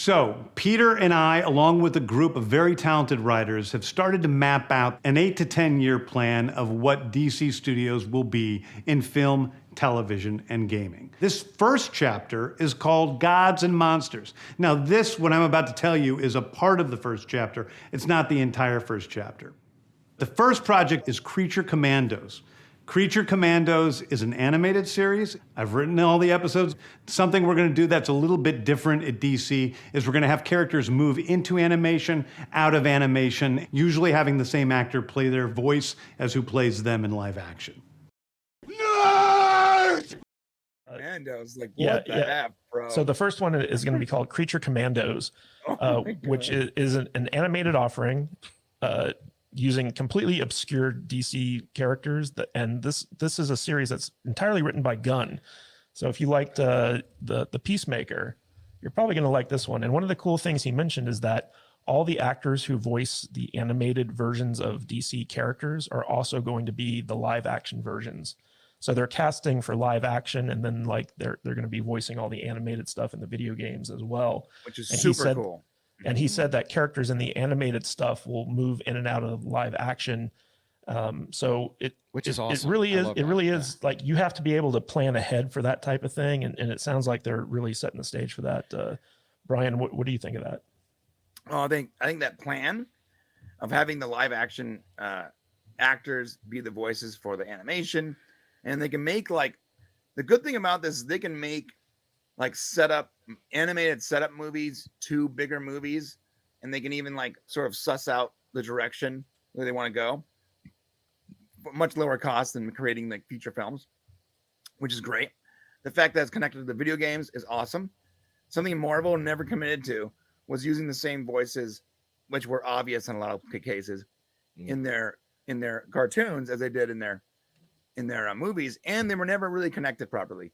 So Peter and I, along with a group of very talented writers, have started to map out an 8 to 10 year plan of what DC Studios will be in film, television, and gaming. This first chapter is called Gods and Monsters. Now this, what I'm about to tell you, is a part of the first chapter. It's not the entire first chapter. The first project is Creature Commandos. Creature Commandos is an animated series. I've written all the episodes. Something we're going to do that's a little bit different at DC is we're going to have characters move into animation, out of animation, usually having the same actor play their voice as who plays them in live action. Nerd! Commandos, like what the F, bro? So the first one is going to be called Creature Commandos, which is an animated offering using completely obscure DC characters. And this is a series that's entirely written by Gunn. So if you liked the Peacemaker, you're probably going to like this one. And one of the cool things he mentioned is that all the actors who voice the animated versions of DC characters are also going to be the live action versions. So they're casting for live action, and then like they're going to be voicing all the animated stuff in the video games as well, which is super cool. And he said that characters in the animated stuff will move in and out of live action. Which is awesome. It really is like you have to be able to plan ahead for that type of thing. And it sounds like they're really setting the stage for that. Brian, what do you think of that? Oh, I think that plan of having the live action actors be the voices for the animation, and they can make like, the good thing about this is they can make like animated setup movies to bigger movies, and they can even like sort of suss out the direction where they want to go, much lower cost than creating like feature films, which is great. The fact that it's connected to the video games is awesome. Something Marvel never committed to was using the same voices, which were obvious in a lot of cases in their cartoons as they did in their movies, and they were never really connected properly.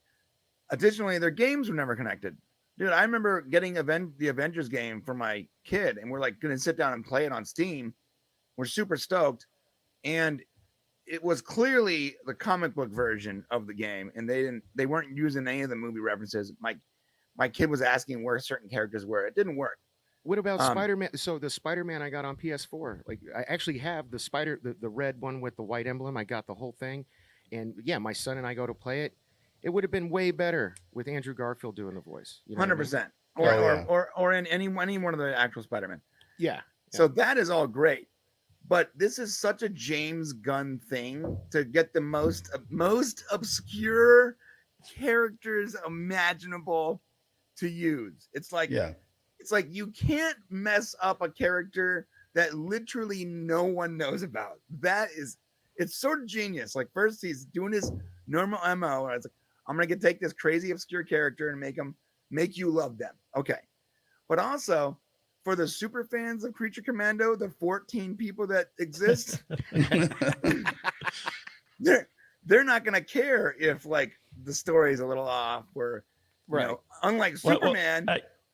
Additionally, their games were never connected. Dude, I remember getting the Avengers game for my kid, and we're like going to sit down and play it on Steam. We're super stoked. And it was clearly the comic book version of the game, and they weren't using any of the movie references. My kid was asking where certain characters were. It didn't work. What about Spider-Man? So the Spider-Man I got on PS4, like I actually have the red one with the white emblem. I got the whole thing. And yeah, my son and I go to play it. It would have been way better with Andrew Garfield doing the voice. 100%. Or in any one of the actual Spider-Man. Yeah. So that is all great. But this is such a James Gunn thing to get the most obscure characters imaginable to use. It's like you can't mess up a character that literally no one knows about. It's sort of genius. Like first he's doing his normal MO, and it's like, I'm gonna take this crazy obscure character and make you love them. Okay. But also for the super fans of Creature Commando, the 14 people that exist, they're not gonna care if like the story is a little off, or you know, unlike Superman,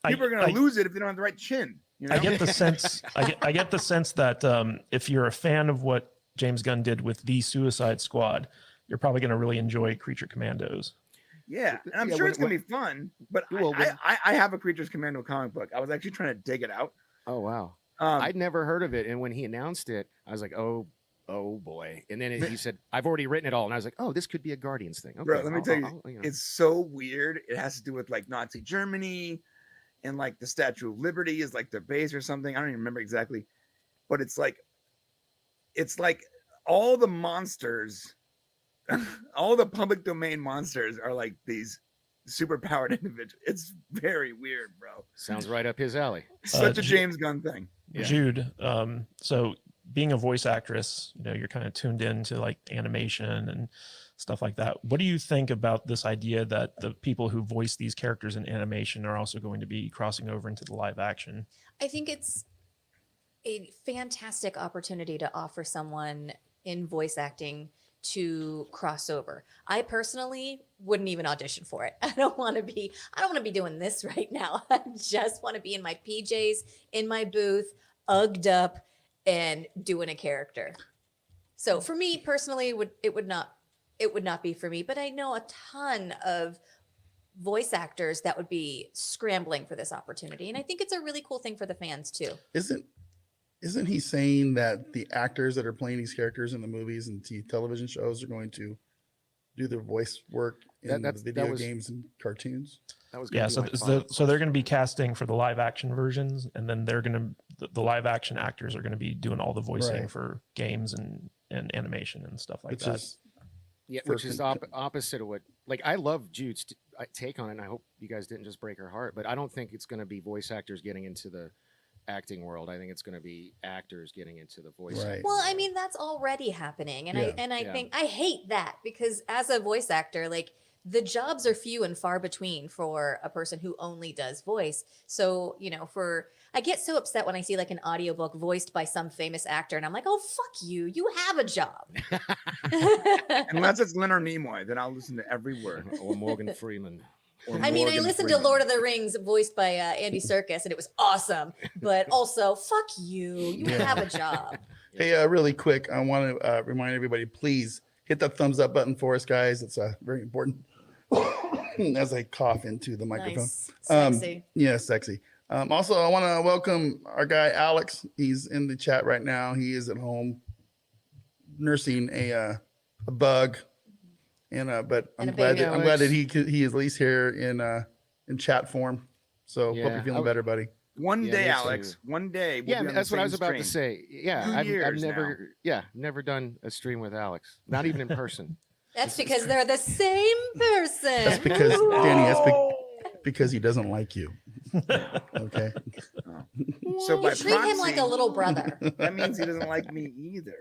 people are gonna lose it if they don't have the right chin. You know? I get the sense I get the sense that if you're a fan of what James Gunn did with the Suicide Squad, you're probably going to really enjoy Creature Commandos. Yeah, and I'm sure it's going to be fun, but I have a Creatures Commando comic book. I was actually trying to dig it out. Oh, wow. I'd never heard of it. And when he announced it, I was like, oh boy. And then he said, I've already written it all. And I was like, oh, this could be a Guardians thing. Okay, bro, let me tell you, it's so weird. It has to do with like Nazi Germany, and like the Statue of Liberty is like their base or something. I don't even remember exactly, but it's like all the monsters, all the public domain monsters are like these super powered individuals. It's very weird, bro. Sounds right up his alley. Such a James Gunn thing. Yeah. Jude, so being a voice actress, you're kind of tuned into like animation and stuff like that. What do you think about this idea that the people who voice these characters in animation are also going to be crossing over into the live action? I think it's a fantastic opportunity to offer someone in voice acting to cross over. I personally wouldn't even audition for it. I don't want to be doing this right now. I just want to be in my PJs, in my booth, ugged up, and doing a character. So for me personally, it would not be for me, but I know a ton of voice actors that would be scrambling for this opportunity. And I think it's a really cool thing for the fans too. Isn't he saying that the actors that are playing these characters in the movies and television shows are going to do their voice work in the video games and cartoons? That was Yeah, so they're going to be casting for the live action versions, and then they're going to the live action actors are going to be doing all the voicing Right. for games and animation and stuff like Which that. is which is opposite of what, like, I love Jude's take on it, and I hope you guys didn't just break her heart, but I don't think it's going to be voice actors getting into the acting world. I think it's going to be actors getting into the voice. Right. Well, I mean, that's already happening. And I Yeah. think I hate that, because as a voice actor, like, the jobs are few and far between for a person who only does voice. So, you know, I get so upset when I see like an audiobook voiced by some famous actor, and I'm like, oh, fuck you. You have a job. Unless it's Leonard Nimoy, then I'll listen to every word. Or Morgan Freeman. Or I mean, I Morgan listened to Freeman. Lord of the Rings voiced by Andy Serkis, and it was awesome. But also, fuck you. You have a job. Hey, really quick, I want to remind everybody, please hit that thumbs up button for us, guys. It's very important. As I cough into the microphone. Nice. Sexy. Yeah, sexy. Also, I want to welcome our guy Alex. He's in the chat right now. He is at home nursing a bug, and but I'm And a glad baby. that he is at least here in chat form. So hope Yeah. you're feeling better, buddy. One Yeah, day, me too. Alex. One day. We'll Yeah, be on that's the what I same was about to stream. say. Yeah, 2 I've years never done a stream with Alex. Not even in person. That's because they're the same person. That's because Danny. Because he doesn't like you. Okay. So by You treat him like a proxy- little brother. That means he doesn't like me either.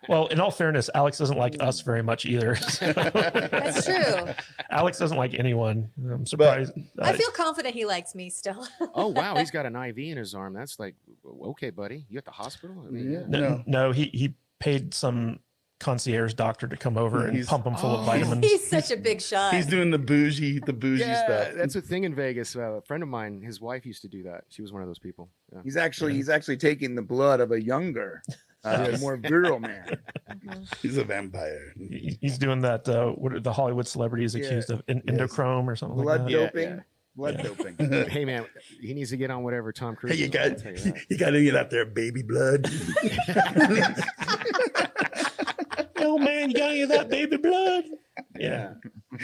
Well, in all fairness, Alex doesn't like us very much either. That's true. Alex doesn't like anyone. I'm surprised. I feel confident he likes me still. Oh wow, he's got an IV in his arm. That's like, okay, buddy, you at the hospital? I mean, Yeah. no, he paid some concierge doctor to come over and He's- pump him full of Oh. vitamins. He's such a big shot. He's doing the bougie Yeah, stuff. that's a thing in Vegas. A friend of mine, his wife used to do that. She was one of those people. Yeah. He's actually taking the blood of a younger, more virile man. He's a vampire. He's doing that. What are the Hollywood celebrities Yeah. accused of endochrome or something like Blood that? Yeah, doping. yeah. Blood Yeah. doping. Hey man, he needs to get on whatever Tom Cruise. Hey, you is on, got I'll tell you that. you got to get out there, baby blood. Oh man, you got any of that baby blood? Yeah.